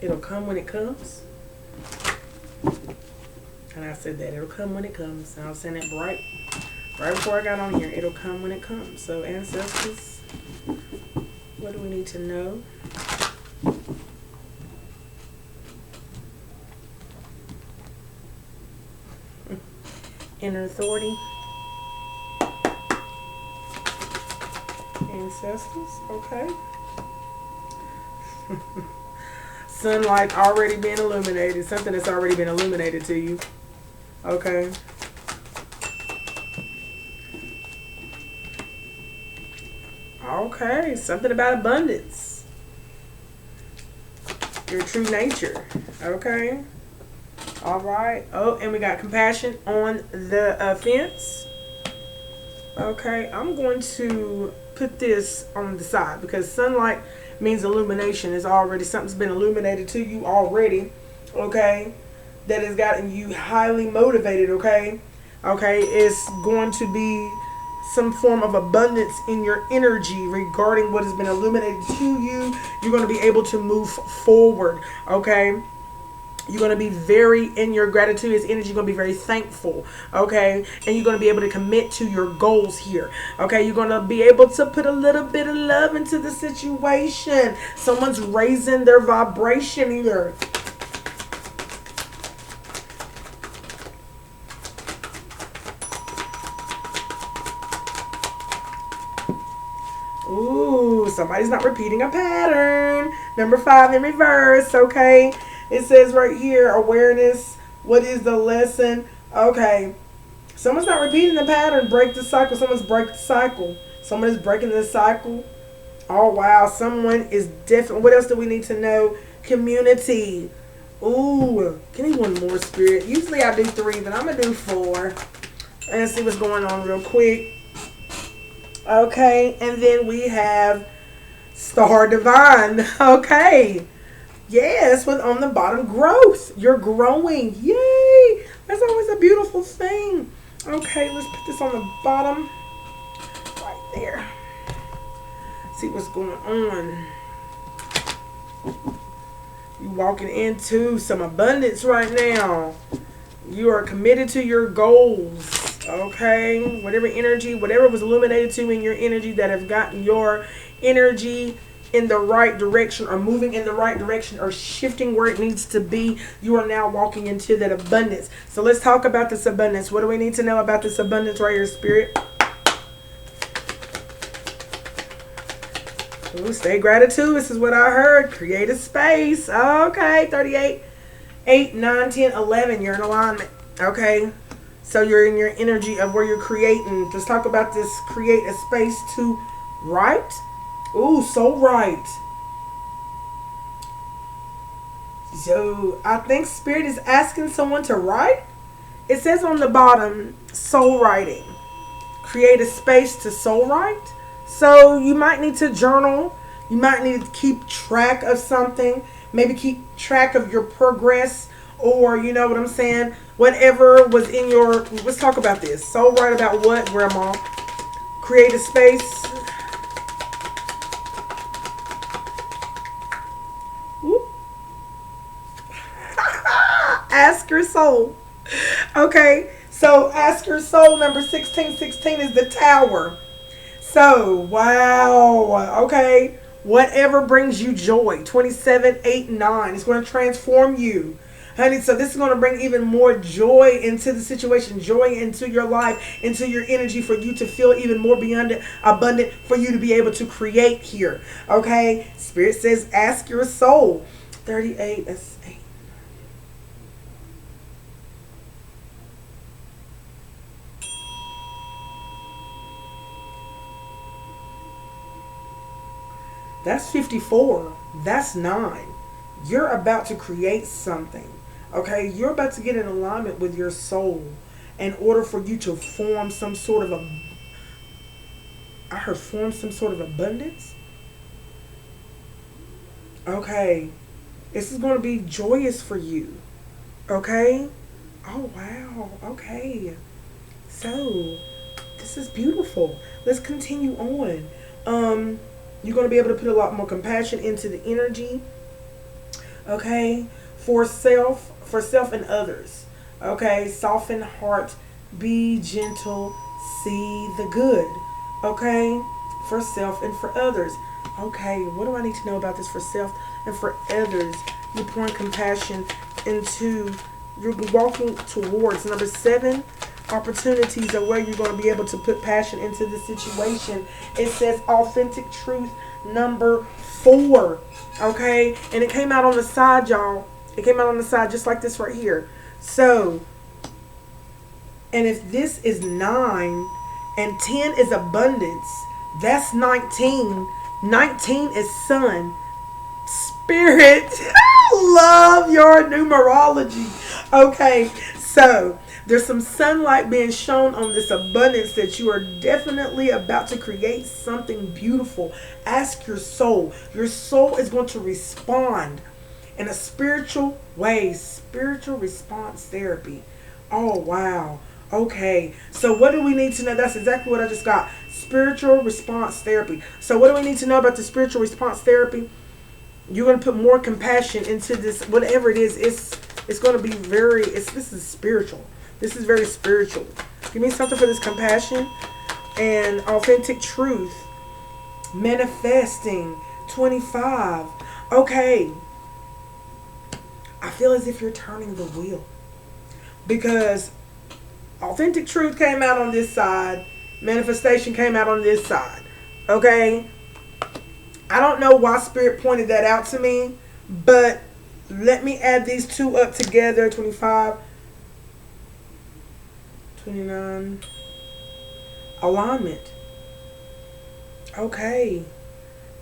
It'll come when it comes. And I said that it'll come when it comes. And I was saying that right before I got on here. It'll come when it comes. So ancestors, what do we need to know? Inner authority. Ancestors, okay. Sunlight already being illuminated. Something that's already been illuminated to you. Okay. Okay. Something about abundance. Your true nature. Okay. All right. Oh, and we got compassion on the fence. Okay. I'm going to put this on the side because sunlight means illumination. Is already something's been illuminated to you already. Okay. That has gotten you highly motivated. Okay. Okay. It's going to be some form of abundance in your energy regarding what has been illuminated to you. You're going to be able to move forward. Okay. You're going to be very in your gratitude. His energy. You're going to be very thankful. Okay. And you're going to be able to commit to your goals here. Okay. You're going to be able to put a little bit of love into the situation. Someone's raising their vibration here. Ooh, somebody's not repeating a pattern. Number 5 in reverse. Okay. It says right here, awareness. What is the lesson? Okay. Someone's not repeating the pattern. Break the cycle. Someone's break the cycle. Someone is breaking the cycle. Oh, wow. Someone is different. What else do we need to know? Community. Ooh. Give me one more, Spirit. Usually I do 3, but I'm going to do 4. And see what's going on real quick. Okay. And then we have Star Divine. Okay. Yes, with on the bottom, growth. You're growing. Yay. That's always a beautiful thing. Okay, let's put this on the bottom. Right there. See what's going on. You're walking into some abundance right now. You are committed to your goals. Okay. Whatever energy, whatever was illuminated to in your energy that have gotten your energy in the right direction or moving in the right direction or shifting where it needs to be, you are now walking into that abundance. So let's talk about this abundance. What do we need to know about this abundance right here, Spirit? Ooh, stay gratitude. This is what I heard. Create a space. Okay, 38, 8, 9, 10, 11. You're in alignment. Okay. So you're in your energy of where you're creating. Let's talk about this. Create a space to write. Ooh, so right. So I think Spirit is asking someone to write. It says on the bottom, soul writing. Create a space to soul write. So you might need to journal. You might need to keep track of something. Maybe keep track of your progress. Or, you know what I'm saying? Whatever was in your... Let's talk about this. Soul write about what, Grandma? Create a space... Ask your soul. Okay, so ask your soul. Number 1616 is the Tower. So, wow. Okay, whatever brings you joy. 27, 8, 9. It's going to transform you. Honey, so this is going to bring even more joy into the situation, joy into your life, into your energy for you to feel even more beyond abundant, for you to be able to create here. Okay, Spirit says ask your soul. 38, that's 8. That's 54. That's 9. You're about to create something. Okay? You're about to get in alignment with your soul in order for you to form some sort of form some sort of abundance. Okay. This is going to be joyous for you. Okay? Oh, wow. Okay. So, This is beautiful. Let's continue on. You're going to be able to put a lot more compassion into the energy. Okay, for self and others. Okay, soften heart, be gentle, see the good. Okay, for self and for others. Okay, what do I need to know about this for self and for others? You're pouring compassion into, you're walking towards number 7. Opportunities are where you're going to be able to put passion into the situation. It says authentic truth number 4. Okay, and it came out on the side, y'all. It came out on the side just like this right here. So, and if this is 9 and 10 is abundance, that's 19. 19 is sun. Spirit, love your numerology. Okay, so there's some sunlight being shown on this abundance that you are definitely about to create something beautiful. Ask your soul. Your soul is going to respond in a spiritual way. Spiritual response therapy. Oh, wow. Okay, so what do we need to know? That's exactly what I just got. Spiritual response therapy. So what do we need to know about the spiritual response therapy? You're going to put more compassion into this, whatever it is. It's going to be very, this is spiritual. This is very spiritual. Give me something for this compassion and authentic truth. Manifesting 25. Okay. I feel as if you're turning the wheel. Because authentic truth came out on this side. Manifestation came out on this side. Okay. I don't know why Spirit pointed that out to me. But let me add these two up together. 25. 29. Alignment. Okay.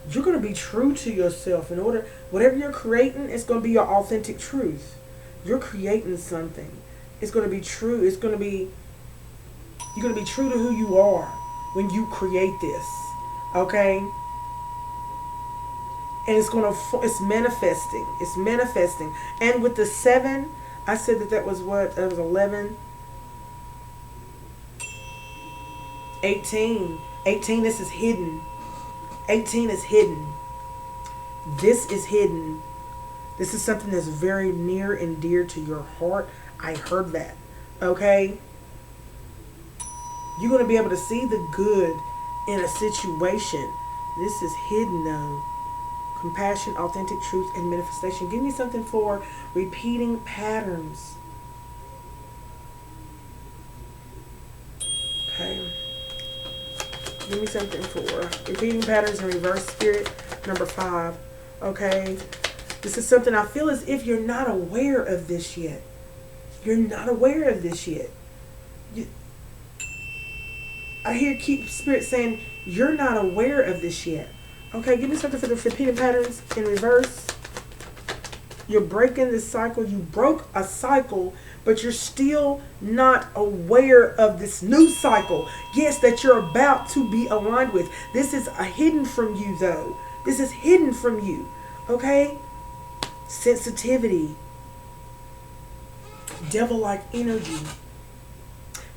You're going to be true to yourself. In order, whatever you're creating, it's going to be your authentic truth. You're creating something. It's going to be true. It's going to be, you're going to be true to who you are when you create this. Okay? And it's going to, it's manifesting. It's manifesting. And with the 7, I said that was what? That was 11. 18. 18, this is hidden. 18 is hidden. This is hidden. This is something that's very near and dear to your heart. I heard that. Okay? You're going to be able to see the good in a situation. This is hidden though. Compassion, authentic truth, and manifestation. Give me something for repeating patterns. Okay. Give me something for repeating patterns in reverse, Spirit number 5. Okay. This is something I feel as if you're not aware of this yet. You're not aware of this yet. I hear keep Spirit saying you're not aware of this yet. Okay, give me something for the repeating patterns in reverse. You're breaking this cycle. You broke a cycle, but you're still not aware of this new cycle. Yes, that you're about to be aligned with. This is hidden from you, though. This is hidden from you. Okay? Sensitivity. Devil-like energy.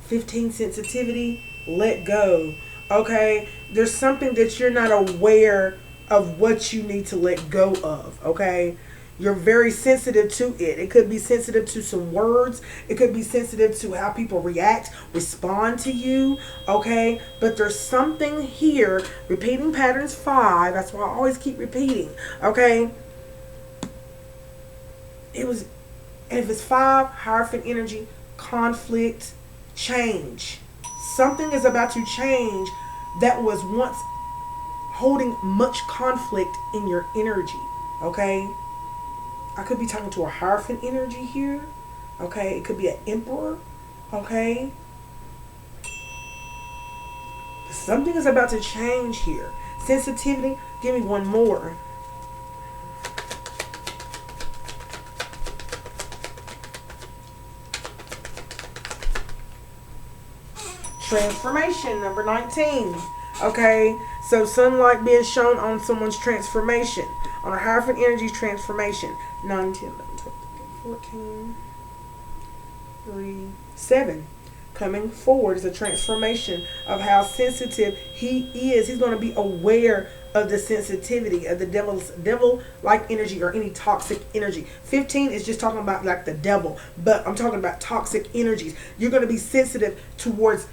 15, sensitivity. Let go. Okay? There's something that you're not aware of what you need to let go of. Okay? You're very sensitive to it. It could be sensitive to some words. It could be sensitive to how people react, respond to you. Okay? But there's something here. Repeating patterns 5. That's why I always keep repeating. Okay? It was, and if it's 5, Hierophant energy, conflict, change. Something is about to change that was once holding much conflict in your energy. Okay? I could be talking to a Hierophant energy here. Okay? It could be an Emperor. Okay? Something is about to change here. Sensitivity. Give me one more. Transformation, number 19. Okay, so sunlight being shown on someone's transformation, on a Hierophant energy transformation. 9, 10, 11, 12, 13, 14, 3, 7. coming forward. It's a transformation of how sensitive he is. He's going to be aware of the sensitivity of the devil like energy or any toxic energy. 15 is just talking about like the devil, but I'm talking about toxic energies. You're going to be sensitive towards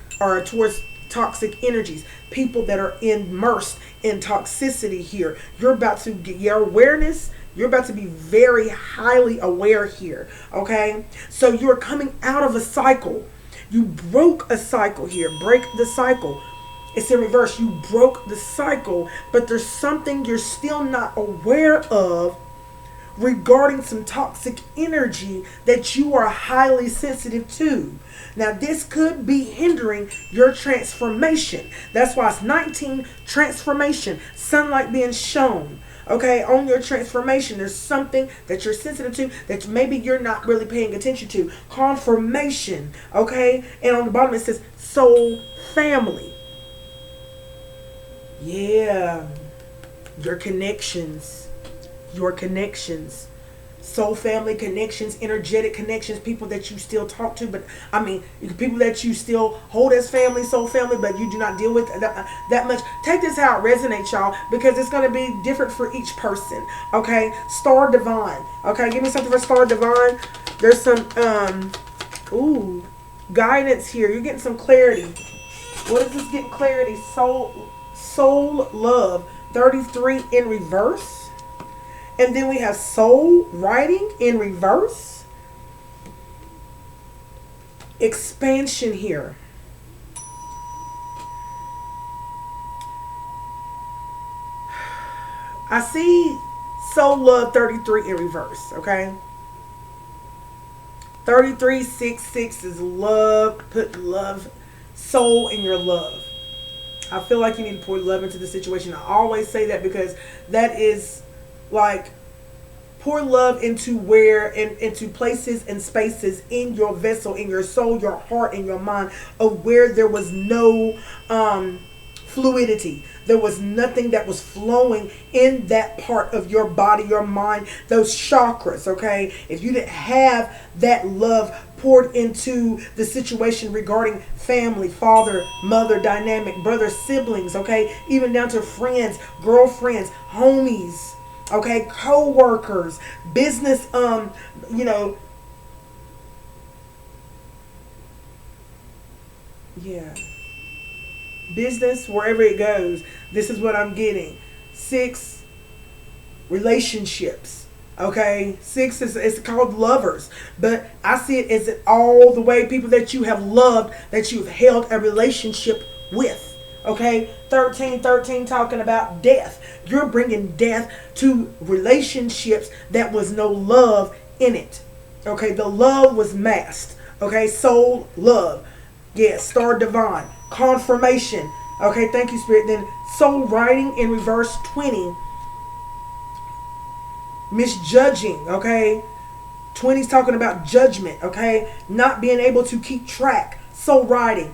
toxic energies, people that are immersed in toxicity here. You're about to get your awareness. You're about to be very highly aware here. Okay, so you're coming out of a cycle. You broke a cycle here. Break the cycle. It's in reverse. You broke the cycle, but there's something you're still not aware of regarding some toxic energy that you are highly sensitive to. Now, this could be hindering your transformation. That's why it's 19, transformation, sunlight being shown. Okay, on your transformation, there's something that you're sensitive to that maybe you're not really paying attention to. Confirmation, okay? And on the bottom it says soul family. Yeah, your connections, soul family connections, energetic connections, people that you still talk to, but I mean, people that you still hold as family, soul family, but you do not deal with that much. Take this how it resonates, y'all, because it's going to be different for each person. Okay, Star Divine. Okay, give me something for Star Divine. There's some guidance here. You're getting some clarity. What is this getting clarity? Soul love 33 in reverse. And then we have soul writing in reverse. Expansion here. I see soul love 33 in reverse, okay? 3366 is love. Put love, soul in your love. I feel like you need to pour love into the situation. I always say that because that is like, pour love into into places and spaces in your vessel, in your soul, your heart, and your mind, of where there was no fluidity. There was nothing that was flowing in that part of your body, your mind, those chakras, okay? If you didn't have that love poured into the situation regarding family, father, mother dynamic, brother, siblings, okay? Even down to friends, girlfriends, homies, okay, co-workers, business, yeah, business, wherever it goes. This is what I'm getting. 6, relationships. Okay, 6 is, it's called lovers, but I see it as all the way people that you have loved, that you've held a relationship with. Okay, 13 talking about death. You're bringing death to relationships that was no love in it. Okay, the love was masked. Okay, soul love. Yes, Star Divine. Confirmation. Okay, thank you, Spirit. Then soul writing in reverse 20. Misjudging. Okay, 20's talking about judgment. Okay, not being able to keep track. Soul writing.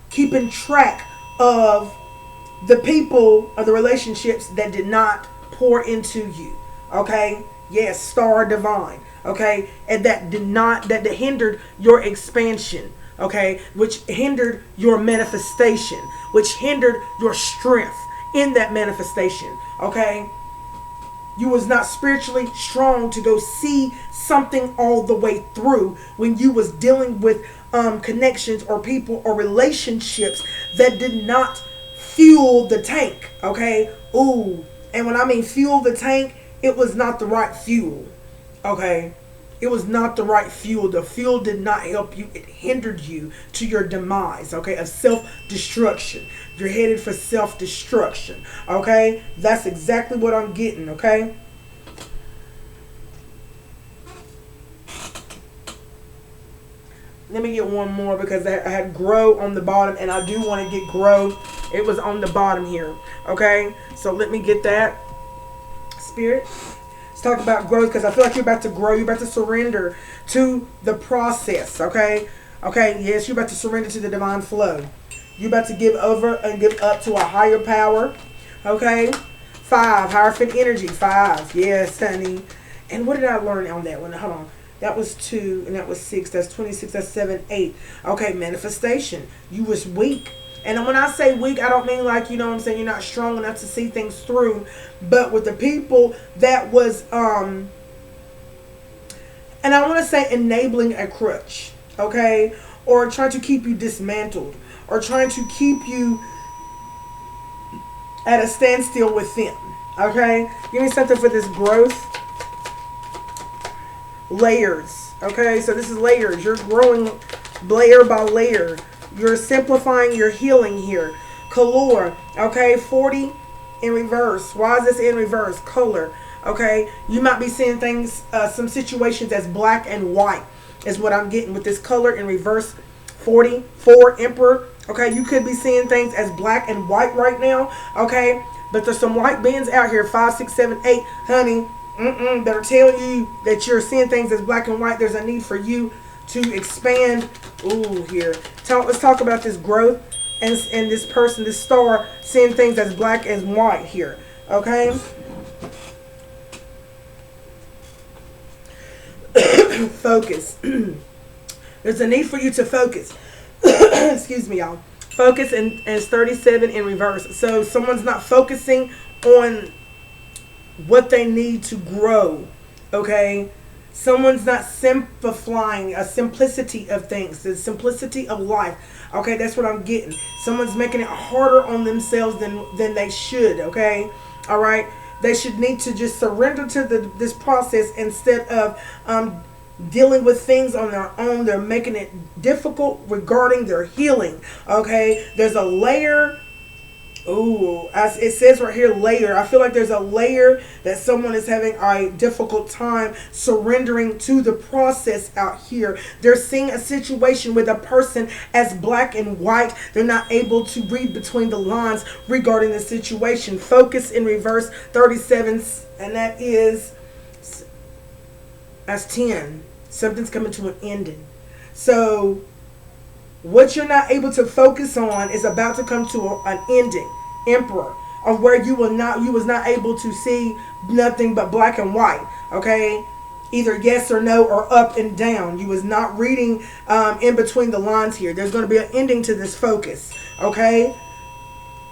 Keeping track of the people of the relationships that did not pour into you. Okay, yes, Star Divine. Okay, and that hindered your expansion. Okay, which hindered your manifestation, which hindered your strength in that manifestation. Okay, you was not spiritually strong to go see something all the way through when you was dealing with connections or people or relationships that did not fuel the tank. Okay, and when I mean fuel the tank, it was not the right fuel. Okay, it was not the right fuel. The fuel did not help you. It hindered you to your demise. Okay, of self-destruction. You're headed for self-destruction. Okay, that's exactly what I'm getting. Okay, let me get one more because I had grow on the bottom, and I do want to get grow. It was on the bottom here. Okay, so let me get that. Spirit, let's talk about growth, because I feel like you're about to grow. You're about to surrender to the process. Okay, yes, you're about to surrender to the divine flow. You're about to give over and give up to a higher power. Okay, 5, Hierophant energy. 5, yes, honey. And what did I learn on that one? Hold on. That was 2, and that was 6. That's 26. That's 7, 8. Okay, manifestation. You was weak. And when I say weak, I don't mean like, you know what I'm saying, you're not strong enough to see things through. But with the people that was, and I want to say enabling a crutch, okay? Or trying to keep you dismantled. Or trying to keep you at a standstill with them, okay? Give me something for this growth. Layers, okay? So this is layers. You're growing layer by layer. You're simplifying your healing here. Color, okay? 40 in reverse. Why is this in reverse? Color, okay? You might be seeing things, some situations as black and white is what I'm getting with this color in reverse. 44 Emperor, okay? You could be seeing things as black and white right now, okay? But there's some white beings out here, 5, 6, 7, 8, honey, that'll tell you that you're seeing things as black and white. There's a need for you to expand. Ooh, here. Let's talk about this growth and this person, this star, seeing things as black and white here. Okay? Focus. There's a need for you to focus. Excuse me, y'all. Focus, and it's 37 in reverse. So someone's not focusing on what they need to grow. Okay? Someone's not simplifying a simplicity of things, the simplicity of life. Okay, that's what I'm getting. Someone's making it harder on themselves than they should. Okay, all right. They should need to just surrender to this process instead of dealing with things on their own. They're making it difficult regarding their healing. Okay, there's a layer. Ooh, it says right here, layer. I feel like there's a layer that someone is having a difficult time surrendering to the process out here. They're seeing a situation with a person as black and white. They're not able to read between the lines regarding the situation. Focus in reverse, 37, and that's 10. Something's coming to an ending. So what you're not able to focus on is about to come to an ending. Emperor, of where you was not able to see nothing but black and white. Okay, either yes or no, or up and down. You was not reading in between the lines here. There's going to be an ending to this focus. Okay,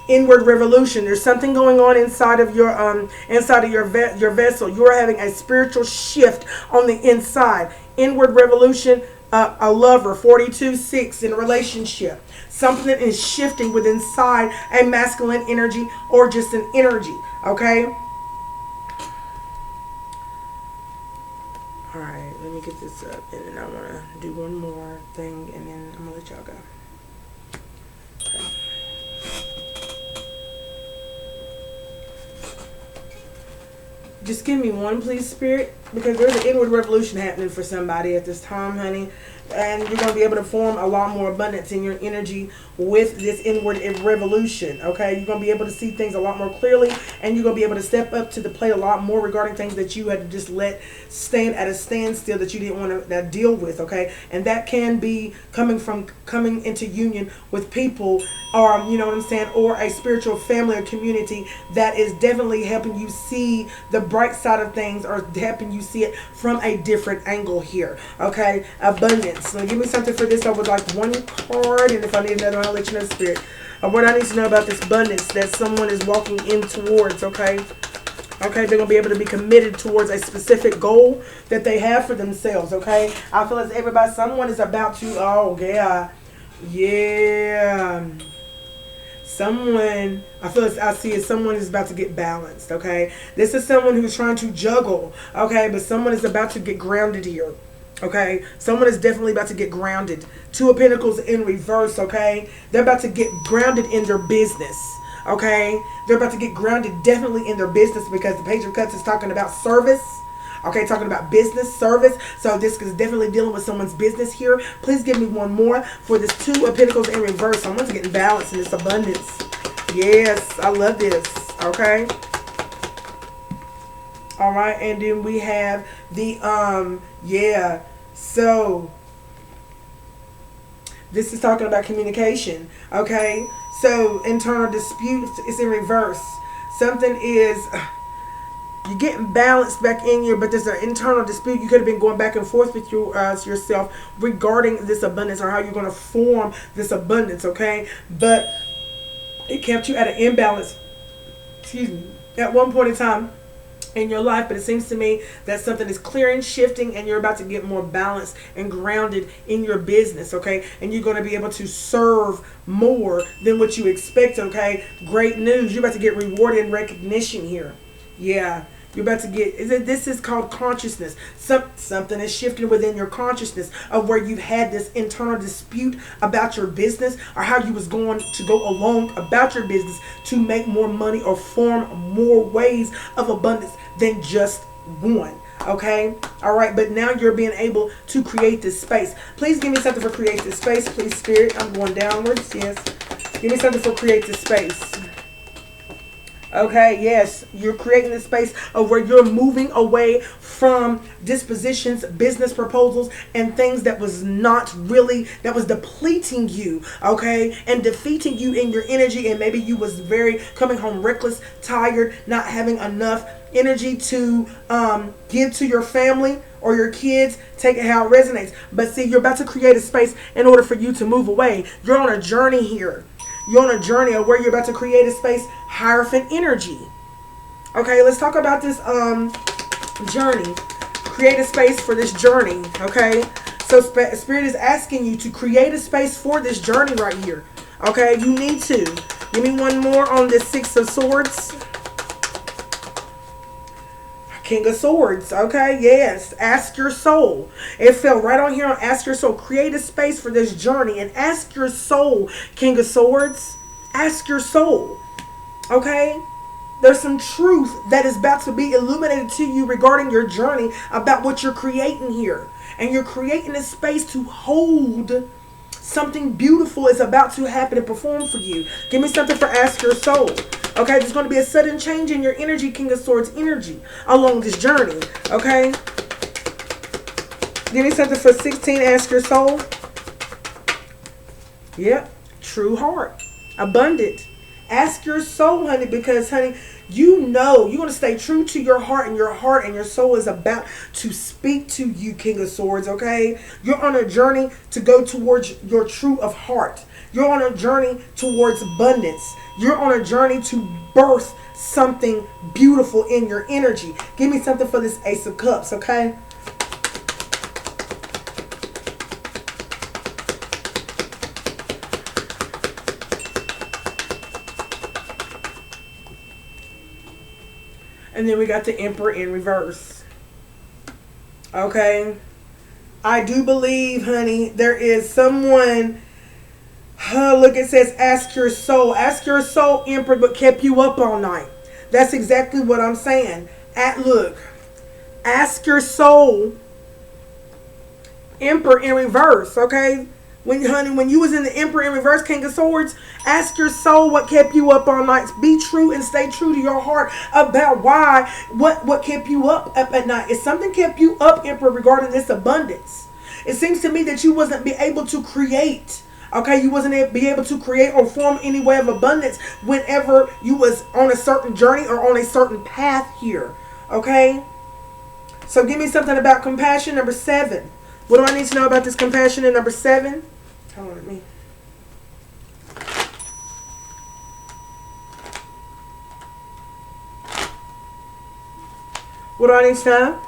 inward revolution. There's something going on inside of your your vessel. You are having a spiritual shift on the inside. Inward revolution. A lover, 42-6 in a relationship. Something is shifting within inside a masculine energy or just an energy. Okay? Alright, let me get this up, and then I want to do one more thing, and then I'm going to let y'all go. Okay. Just give me one, please, Spirit, because there's an inward revolution happening for somebody at this time, honey. And you're going to be able to form a lot more abundance in your energy with this inward revolution, okay? You're going to be able to see things a lot more clearly, and you're going to be able to step up to the plate a lot more regarding things that you had to just let stand at a standstill that you didn't want to deal with, okay? And that can be coming into union with people, or, you know what I'm saying, or a spiritual family or community that is definitely helping you see the bright side of things, or helping you see it from a different angle here, okay? Abundance. So give me something for this. I would like one card, and if I need another, I'll let you know, Spirit. What I need to know about this abundance that someone is walking in towards, okay? Okay, they're going to be able to be committed towards a specific goal that they have for themselves, okay? I feel as someone is about to, oh, yeah. Yeah. Someone, I see it, someone is about to get balanced, okay? This is someone who's trying to juggle, okay? But someone is about to get grounded here. Okay, someone is definitely about to get grounded. 2 of Pentacles in reverse, okay? They're about to get grounded in their business, okay? They're about to get grounded definitely in their business, because the Page of Cups is talking about service, okay? Talking about business, service. So this is definitely dealing with someone's business here. Please give me one more for this 2 of Pentacles in reverse. Someone's getting balance in this abundance. Yes, I love this, okay? All right, and then we have the, yeah, so this is talking about communication, okay? So internal disputes is in reverse. Something is, You're getting balance back in you, but there's an internal dispute. You could have been going back and forth with yourself regarding this abundance or how you're going to form this abundance, okay? But it kept you at an imbalance, excuse me, at one point in time in your life. But it seems to me that something is clearing, shifting, and you're about to get more balanced and grounded in your business, okay? And you're going to be able to serve more than what you expect, okay? Great news. You're about to get rewarded and recognition here. Yeah. You're about to get, this is called consciousness. Something is shifting within your consciousness of where you've had this internal dispute about your business or how you was going to go along about your business to make more money or form more ways of abundance than just one. Okay? All right. But now you're being able to create this space. Please give me something for create this space. Please, Spirit. I'm going downwards. Yes. Give me something for create this space. Okay, yes, you're creating this space of where you're moving away from dispositions, business proposals, and things that was not really, that was depleting you, okay, and defeating you in your energy. And maybe you was very coming home reckless, tired, not having enough energy to give to your family or your kids. Take it how it resonates. But see, you're about to create a space in order for you to move away. You're on a journey here. You're on a journey of where you're about to create a space, Hierophant energy. Okay, let's talk about this journey. Create a space for this journey, okay? So Spirit is asking you to create a space for this journey right here. Okay, you need to. Give me one more on this Six of Swords. King of Swords, okay? Yes, ask your soul. It fell right on here on ask your soul. Create a space for this journey and ask your soul, King of Swords. Ask your soul, okay? There's some truth that is about to be illuminated to you regarding your journey about what you're creating here. And you're creating a space to hold something beautiful is about to happen and perform for you. Give me something for ask your soul. Okay, there's going to be a sudden change in your energy, King of Swords energy, along this journey. Okay? Give me something for 16, ask your soul. Yep, true heart. Abundant. Ask your soul, honey, because, honey, you know you're going to stay true to your heart and your soul is about to speak to you, King of Swords, okay? You're on a journey to go towards your true of heart. You're on a journey towards abundance. You're on a journey to birth something beautiful in your energy. Give me something for this Ace of Cups, okay? And then we got the Emperor in reverse. Okay? I do believe, honey, there is someone... look, it says, ask your soul. Ask your soul, Emperor, but kept you up all night. That's exactly what I'm saying. Look, ask your soul, Emperor in reverse, okay? When you was in the Emperor in reverse, King of Swords, ask your soul what kept you up all night. Be true and stay true to your heart about why, what kept you up at night. If something kept you up, Emperor, regarding this abundance, it seems to me that you wasn't be able to create. Okay, you wasn't be able to create or form any way of abundance whenever you was on a certain journey or on a certain path here. Okay? So give me something about compassion, number 7. What do I need to know about this compassion in number 7? Hold on, me. What do I need to know?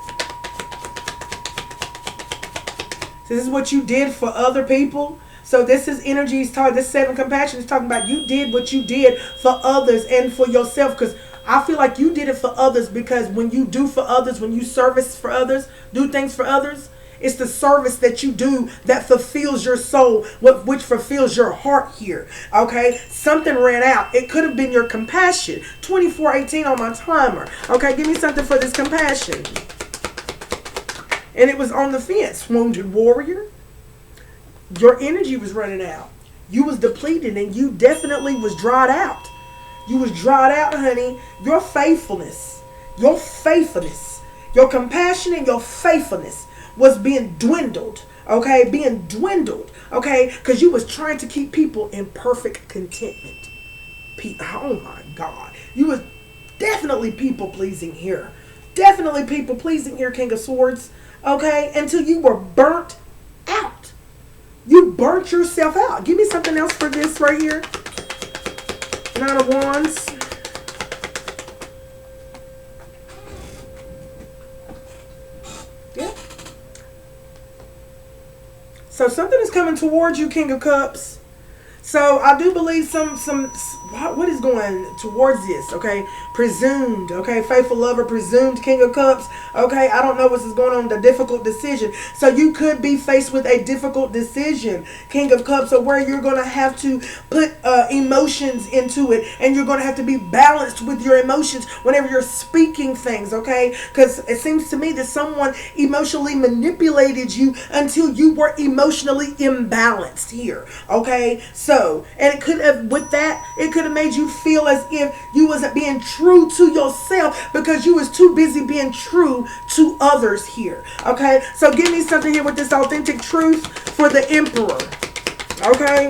This is what you did for other people. So this is energy. This 7 compassion is talking about you did what you did for others and for yourself. Because I feel like you did it for others, because when you do for others, when you service for others, do things for others, it's the service that you do that fulfills your soul, which fulfills your heart here. Okay? Something ran out. It could have been your compassion. 24:18 on my timer. Okay? Give me something for this compassion. And it was on the fence. Wounded warrior. Your energy was running out. You was depleted and you definitely was dried out. You was dried out, honey. Your faithfulness, your compassion and your faithfulness was being dwindled. Okay, being dwindled. Okay, because you was trying to keep people in perfect contentment. Oh my God, you was definitely people pleasing here. definitely people pleasing here, King of Swords. Okay, until you were burnt out. You burnt yourself out. Give me something else for this right here. Nine of Wands. Yeah. So something is coming towards you, King of Cups. So I do believe what is going towards this, okay? Presumed, okay? Faithful lover, presumed King of Cups, okay? I don't know what's going on, the difficult decision. So you could be faced with a difficult decision, King of Cups, or where you're going to have to put emotions into it, and you're going to have to be balanced with your emotions whenever you're speaking things, okay? Because it seems to me that someone emotionally manipulated you until you were emotionally imbalanced here, okay? So, and it could have, with that, it could have made you feel as if you wasn't being true to yourself because you was too busy being true to others here. Okay, so give me something here with this authentic truth for the Emperor. Okay,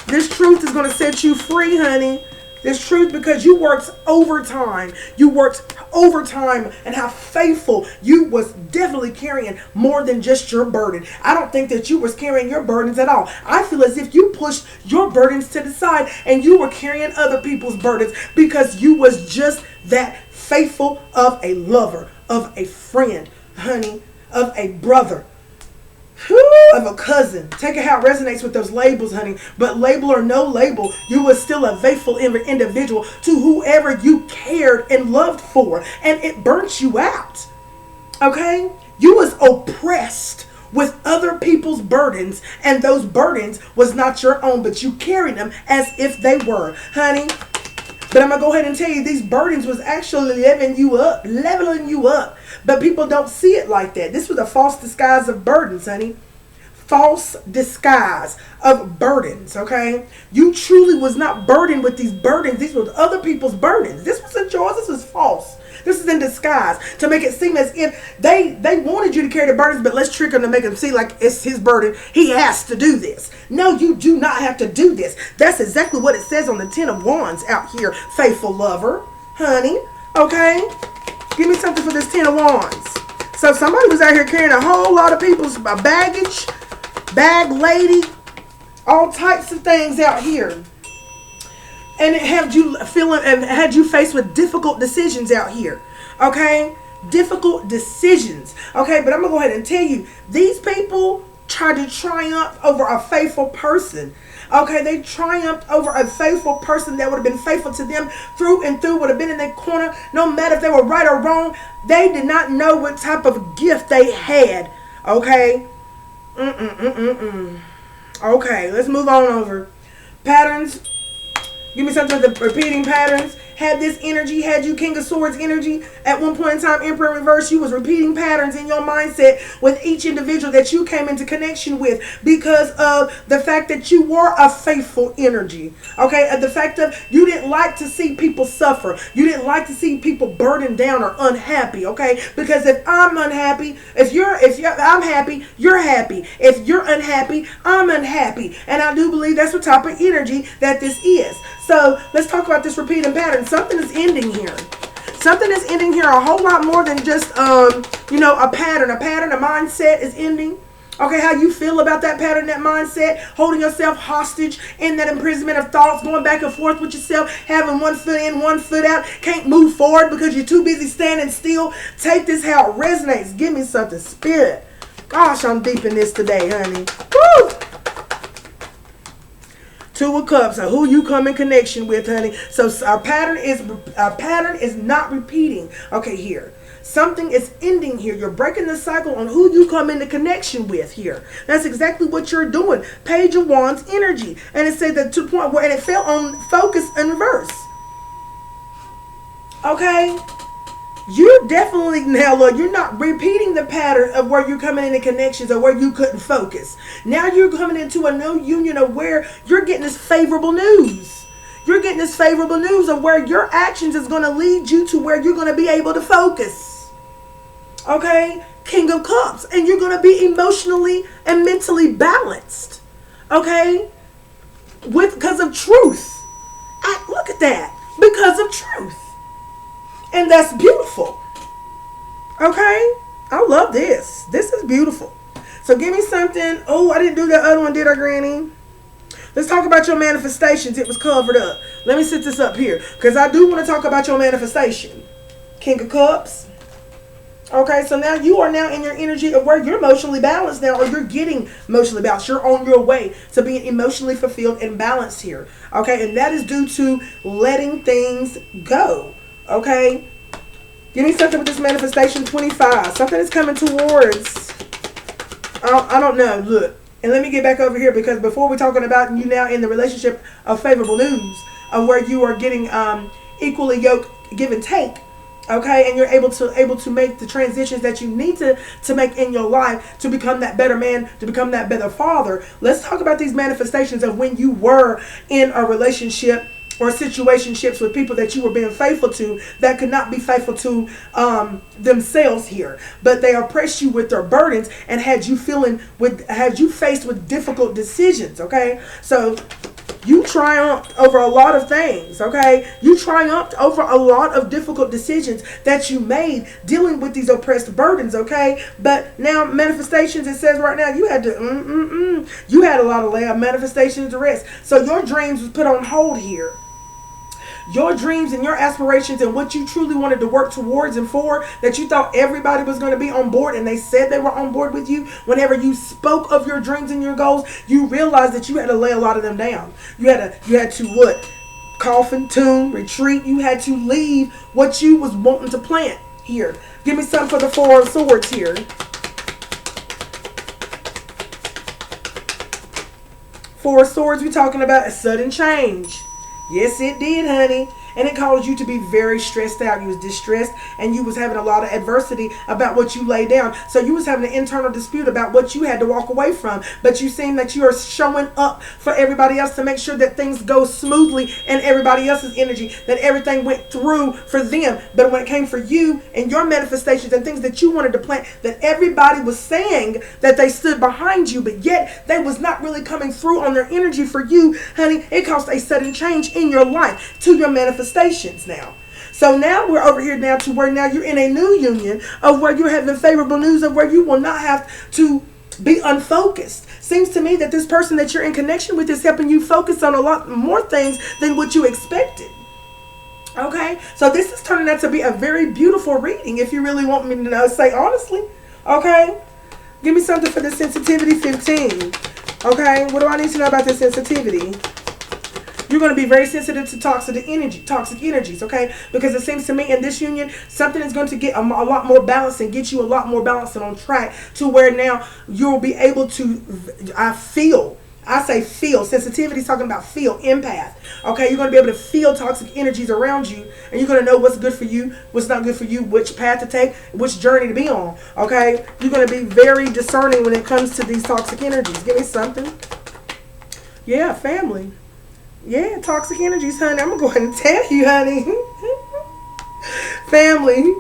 this truth is going to set you free, honey. This truth, because you worked overtime. You worked overtime, and how faithful you was definitely carrying more than just your burden. I don't think that you was carrying your burdens at all. I feel as if you pushed your burdens to the side and you were carrying other people's burdens because you was just that faithful of a lover, of a friend, honey, of a brother, of a cousin. Take it how it resonates with those labels, honey. But label or no label, you were still a faithful individual to whoever you cared and loved for. And it burnt you out. Okay? You was oppressed with other people's burdens. And those burdens was not your own, but you carried them as if they were. Honey, but I'm going to go ahead and tell you, these burdens was actually leveling you up. But people don't see it like that. This was a false disguise of burdens, honey. False disguise of burdens, okay? You truly was not burdened with these burdens. These were other people's burdens. This wasn't yours. This was false. This is in disguise to make it seem as if they wanted you to carry the burdens, but let's trick them to make them see like it's his burden. He has to do this. No, you do not have to do this. That's exactly what it says on the Ten of Wands out here, faithful lover, honey, okay? Give me something for this Ten of Wands. So somebody was out here carrying a whole lot of people's baggage, bag lady, all types of things out here. And it had you feeling and had you faced with difficult decisions out here. Okay? Difficult decisions. Okay, but I'm going to go ahead and tell you, these people tried to triumph over a faithful person. Okay, they triumphed over a faithful person that would have been faithful to them through and through, would have been in their corner, no matter if they were right or wrong. They did not know what type of gift they had. Okay? Okay, let's move on over. Patterns. Give me something with the repeating patterns. Had this energy, had you King of Swords energy. At one point in time, Emperor in reverse, you was repeating patterns in your mindset with each individual that you came into connection with because of the fact that you were a faithful energy. Okay, the fact that you didn't like to see people suffer. You didn't like to see people burdened down or unhappy. Okay, because if I'm unhappy, if I'm happy, you're happy. If you're unhappy, I'm unhappy. And I do believe that's the type of energy that this is. So let's talk about this repeating pattern. Something is ending here. Something is ending here a whole lot more than just, a pattern. A pattern, a mindset is ending. Okay, how you feel about that pattern, that mindset, holding yourself hostage in that imprisonment of thoughts, going back and forth with yourself, having one foot in, one foot out, can't move forward because you're too busy standing still. Take this how it resonates. Give me something, spirit. Gosh, I'm deep in this today, honey. Woo! Two of Cups, so who you come in connection with, honey. So our pattern is not repeating. Okay, here. Something is ending here. You're breaking the cycle on who you come into connection with here. That's exactly what you're doing. Page of Wands energy. And it said that to the point where, and it fell on focus in reverse. Okay? You're definitely, now look, you're not repeating the pattern of where you're coming into connections or where you couldn't focus. Now you're coming into a new union of where you're getting this favorable news. You're getting this favorable news of where your actions is going to lead you to where you're going to be able to focus. Okay? King of Cups. And you're going to be emotionally and mentally balanced. Okay? Because of truth. Look at that. Because of truth. And that's beautiful. Okay, I love this. This is beautiful. So give me something. Oh, I didn't do that other one, did I, Granny? Let's talk about your manifestations. It was covered up. Let me sit this up here because I do want to talk about your manifestation. King of Cups. Okay, so now you are now in your energy of where you're emotionally balanced now, or you're getting emotionally balanced. You're on your way to being emotionally fulfilled and balanced here. Okay, and that is due to letting things go. Okay, give me something with this manifestation 25. Something is coming towards. I don't know. Look, and let me get back over here because before we're talking about you now in the relationship of favorable news of where you are getting equally yoked, give and take. Okay, and you're able to make the transitions that you need to make in your life to become that better man, to become that better father. Let's talk about these manifestations of when you were in a relationship or situationships with people that you were being faithful to that could not be faithful to themselves here, but they oppressed you with their burdens and had you faced with difficult decisions. Okay, so you triumphed over a lot of things, okay? You triumphed over a lot of difficult decisions that you made dealing with these oppressed burdens, okay? But now manifestations, it says right now, you had to, you had a lot of manifestations to rest. So your dreams was put on hold here. Your dreams and your aspirations and what you truly wanted to work towards and for, that you thought everybody was going to be on board and they said they were on board with you. Whenever you spoke of your dreams and your goals, you realized that you had to lay a lot of them down. You had to what? Coffin, tomb, retreat. You had to leave what you was wanting to plant here. Give me something for the Four of Swords here. Four of Swords, we're talking about a sudden change. Yes, it did, honey. And it caused you to be very stressed out. You was distressed and you was having a lot of adversity about what you laid down. So you was having an internal dispute about what you had to walk away from. But you seem that you are showing up for everybody else to make sure that things go smoothly in everybody else's energy, that everything went through for them. But when it came for you and your manifestations and things that you wanted to plant, that everybody was saying that they stood behind you, but yet they was not really coming through on their energy for you, honey, it caused a sudden change in your life to your manifestations now. So now we're over here now to where now you're in a new union of where you're having favorable news of where you will not have to be unfocused. Seems to me that this person that you're in connection with is helping you focus on a lot more things than what you expected. Okay, so this is turning out to be a very beautiful reading if you really want me to know, say honestly. Okay, give me something for the sensitivity 15. Okay, what do I need to know about this sensitivity? You're going to be very sensitive to toxic energies, okay? Because it seems to me in this union, something is going to get a lot more balance and get you a lot more balance and on track to where now you'll be able to, feel. Sensitivity is talking about feel, empath. Okay, you're going to be able to feel toxic energies around you, and you're going to know what's good for you, what's not good for you, which path to take, which journey to be on. Okay, you're going to be very discerning when it comes to these toxic energies. Give me something. Yeah, family. Yeah, toxic energies, honey. I'm going to go ahead and tell you, honey. Family.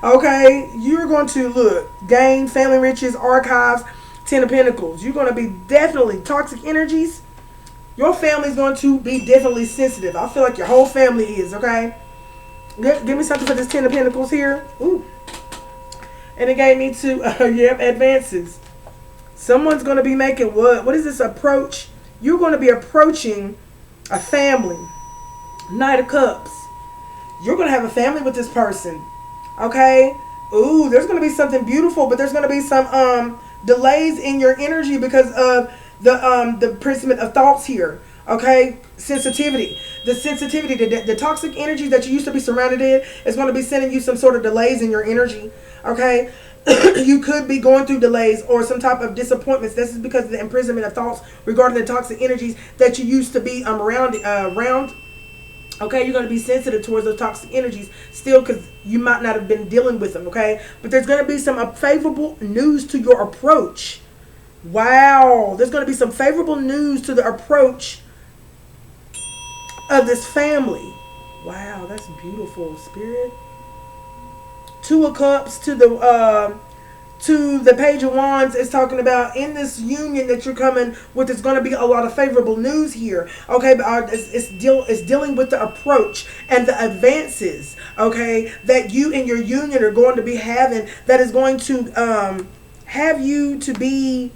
Okay, you're going to gain family riches, archives, 10 of Pentacles. You're going to be definitely toxic energies. Your family's going to be definitely sensitive. I feel like your whole family is, okay? Give me something for this 10 of Pentacles here. Ooh. And it gave me two, advances. Someone's going to be making what? What is this approach? You're going to be approaching a family. Knight of Cups. You're going to have a family with this person. Okay? Ooh, there's going to be something beautiful, but there's going to be some delays in your energy because of the imprisonment of thoughts here. Okay? Sensitivity. The toxic energy that you used to be surrounded in is going to be sending you some sort of delays in your energy. Okay? You could be going through delays or some type of disappointments. This is because of the imprisonment of thoughts regarding the toxic energies that you used to be around. Okay, you're going to be sensitive towards those toxic energies still because you might not have been dealing with them. Okay, but there's going to be some favorable news to your approach. Wow, there's going to be some favorable news to the approach of this family. Wow, that's beautiful, Spirit. Two of Cups to the to the Page of Wands, is talking about in this union that you're coming with, there's going to be a lot of favorable news here. Okay, but it's dealing with the approach and the advances. Okay, that you and your union are going to be having. That is going to have you to be.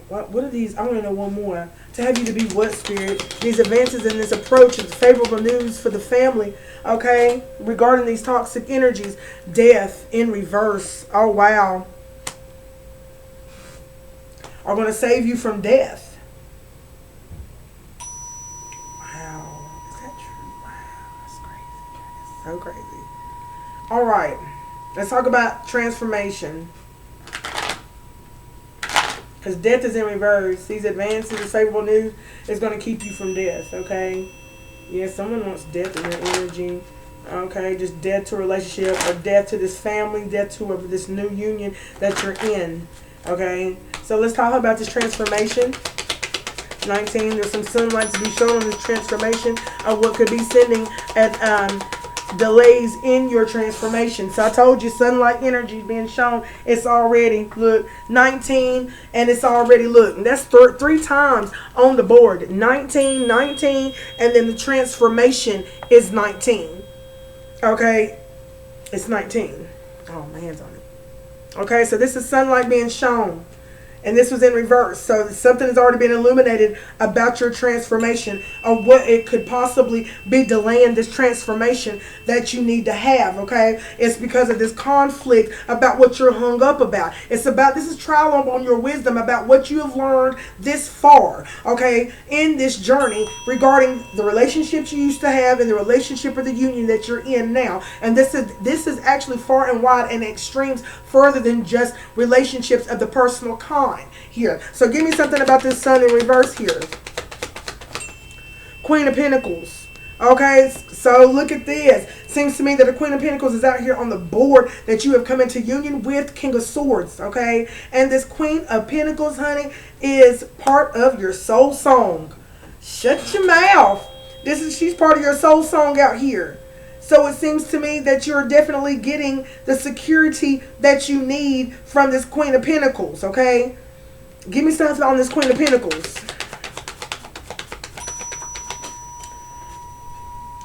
What are these? I want to know one more. To have you to be what, Spirit? These advances in this approach is favorable news for the family. Okay? Regarding these toxic energies. Death in reverse. Oh, wow. Are going to save you from death. Wow. Is that true? Wow. That's crazy. That's so crazy. All right. Let's talk about transformation. Because death is in reverse. These advances, the favorable news, is going to keep you from death, okay? Yeah, someone wants death in their energy. Okay, just death to a relationship, or death to this family, death to this new union that you're in. Okay, so let's talk about this transformation. 19, there's some sunlight to be shown on this transformation of what could be sending at delays in your transformation. So I told you sunlight energy being shown. It's already, look, 19, and it's already, look, and that's three times on the board. 19, 19, and then the transformation is 19. Okay, it's 19. Oh, my hand's on it. Okay, so this is sunlight being shown. And this was in reverse. So something has already been illuminated about your transformation, of what it could possibly be delaying this transformation that you need to have. Okay. It's because of this conflict about what you're hung up about. It's about, this is trial on your wisdom about what you have learned this far. Okay. In this journey regarding the relationships you used to have and the relationship or the union that you're in now. And this is actually far and wide and extremes further than just relationships of the personal kind here. So give me something about this sun in reverse here. Queen of Pentacles. Okay, so look at this. Seems to me that the Queen of Pentacles is out here on the board that you have come into union with. King of Swords, okay? And this Queen of Pentacles, honey, is part of your soul song. Shut your mouth. She's part of your soul song out here. So it seems to me that you're definitely getting the security that you need from this Queen of Pentacles, okay? Give me something on this Queen of Pentacles.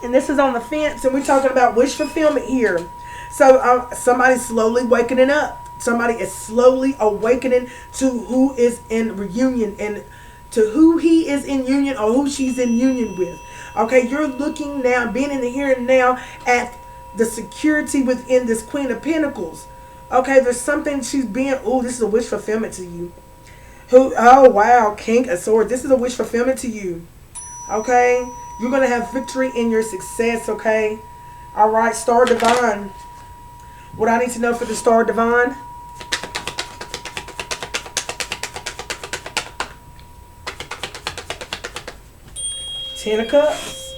And this is on the fence, and we're talking about wish fulfillment here. So somebody's slowly waking up. Somebody is slowly awakening to who is in reunion and to who he is in union or who she's in union with. Okay, you're looking now, being in the here and now, at the security within this Queen of Pentacles. Okay, there's something she's being, oh, this is a wish fulfillment to you. Oh, wow, King of Swords. This is a wish fulfillment to you. Okay, you're going to have victory in your success, okay? All right, Star Divine. What I need to know for the Star Divine? Ten of Cups.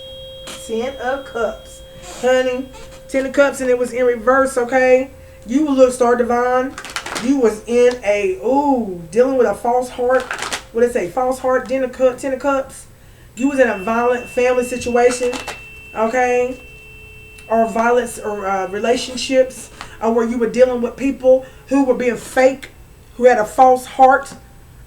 10 of Cups. Honey, 10 of Cups, and it was in reverse, okay? You will look, Star Divine. You was in a, dealing with a false heart. What did it say? False heart, 10 of Cups. You was in a violent family situation, okay? Or violence or relationships, where you were dealing with people who were being fake, who had a false heart,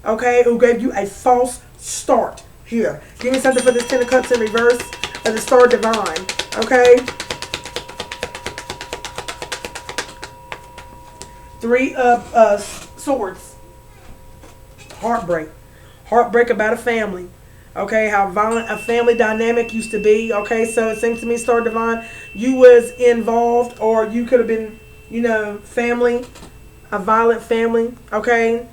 okay? Who gave you a false start. Here, give me something for this 10 of Cups in reverse of the Star Divine, okay? 3 of Swords. Heartbreak. Heartbreak about a family. Okay, how violent a family dynamic used to be. Okay, so it seems to me, Star Divine, you was involved, or you could have been, family, a violent family, okay?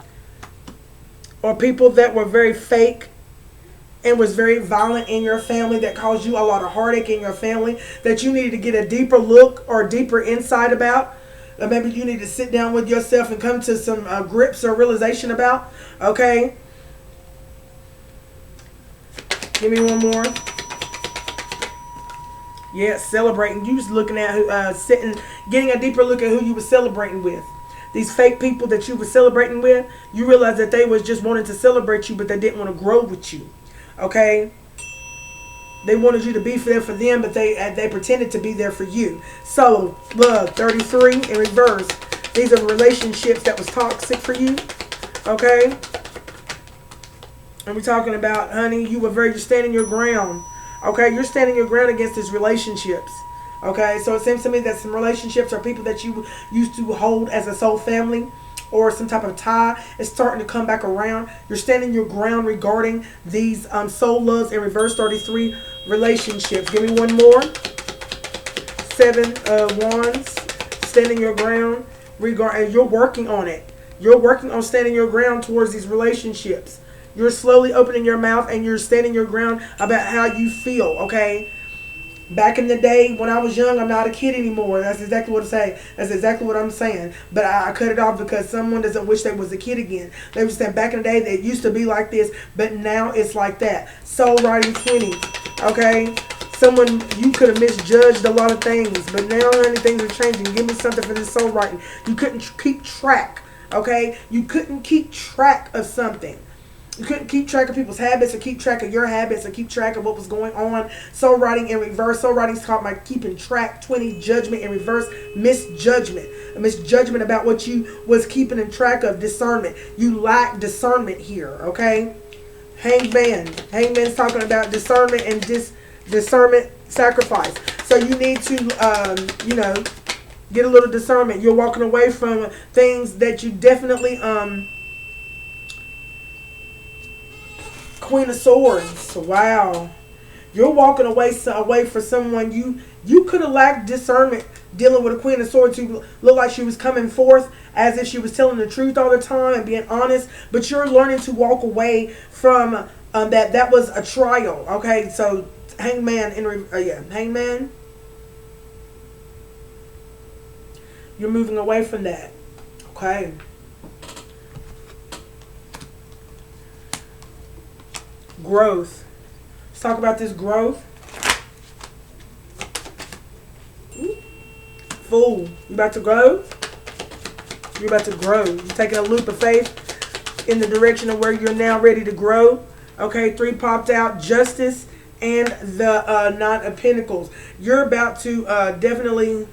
Or people that were very fake and was very violent in your family that caused you a lot of heartache in your family that you needed to get a deeper look or deeper insight about. Or maybe you need to sit down with yourself and come to some grips or realization about. Okay. Give me one more. Yeah, celebrating. You just looking at sitting, getting a deeper look at who you were celebrating with. These fake people that you were celebrating with, you realize that they was just wanting to celebrate you, but they didn't want to grow with you. Okay? They wanted you to be there for them, but they pretended to be there for you. So, love, 33 in reverse. These are relationships that was toxic for you. Okay? And we're talking about, honey, you're standing your ground. Okay? You're standing your ground against these relationships. Okay? So it seems to me that some relationships are people that you used to hold as a soul family or some type of tie is starting to come back around. You're standing your ground regarding these soul loves in reverse 33 relationships. Give me one more. 7 of Wands. Standing your ground. And you're working on it. You're working on standing your ground towards these relationships. You're slowly opening your mouth and you're standing your ground about how you feel, okay? Back in the day when I was young, I'm not a kid anymore. That's exactly what I'm saying. That's exactly what I'm saying. But I cut it off because someone doesn't wish they was a kid again. They were saying back in the day that it used to be like this, but now it's like that. Soul writing 20, okay? Someone, you could have misjudged a lot of things, but now honey, things are changing. Give me something for this soul writing. You couldn't keep track, okay? You couldn't keep track of something. You couldn't keep track of people's habits or keep track of your habits or keep track of what was going on. Soul writing in reverse. Soul writing is called by keeping track. 20, judgment in reverse. Misjudgment. A misjudgment about what you was keeping in track of. Discernment. You lack discernment here, okay? Hangman. Hangman's talking about discernment and discernment sacrifice. So you need to, get a little discernment. You're walking away from things that you definitely, Queen of Swords. Wow. You're walking away for someone you could have lacked discernment dealing with a Queen of Swords who looked like she was coming forth as if she was telling the truth all the time and being honest. But you're learning to walk away from that was a trial. Okay, so Hangman Hangman. You're moving away from that. Okay. Growth. Let's talk about this growth. Fool. You about to grow? You're about to grow. You're taking a leap of faith in the direction of where you're now ready to grow. Okay, 3 popped out. Justice and the Knight of Pentacles. You're about to definitely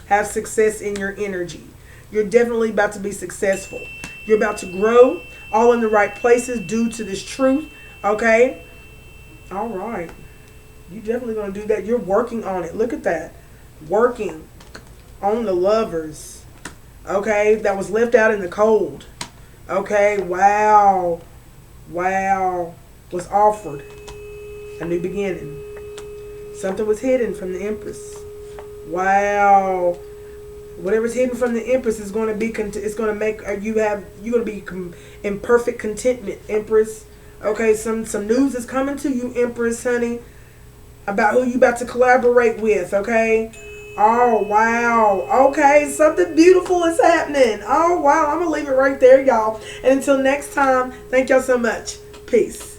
have success in your energy. You're definitely about to be successful. You're about to grow all in the right places due to this truth. Okay. All right. You're definitely going to do that. You're working on it. Look at that. Working on the lovers. Okay. That was left out in the cold. Okay. Wow. Wow. Was offered a new beginning. Something was hidden from the Empress. Wow. Whatever's hidden from the Empress is going to be, it's going to make you're going to be in perfect contentment, Empress. Okay, some news is coming to you, Empress, honey, about who you about to collaborate with, okay? Oh, wow. Okay, something beautiful is happening. Oh, wow. I'm going to leave it right there, y'all. And until next time, thank y'all so much. Peace.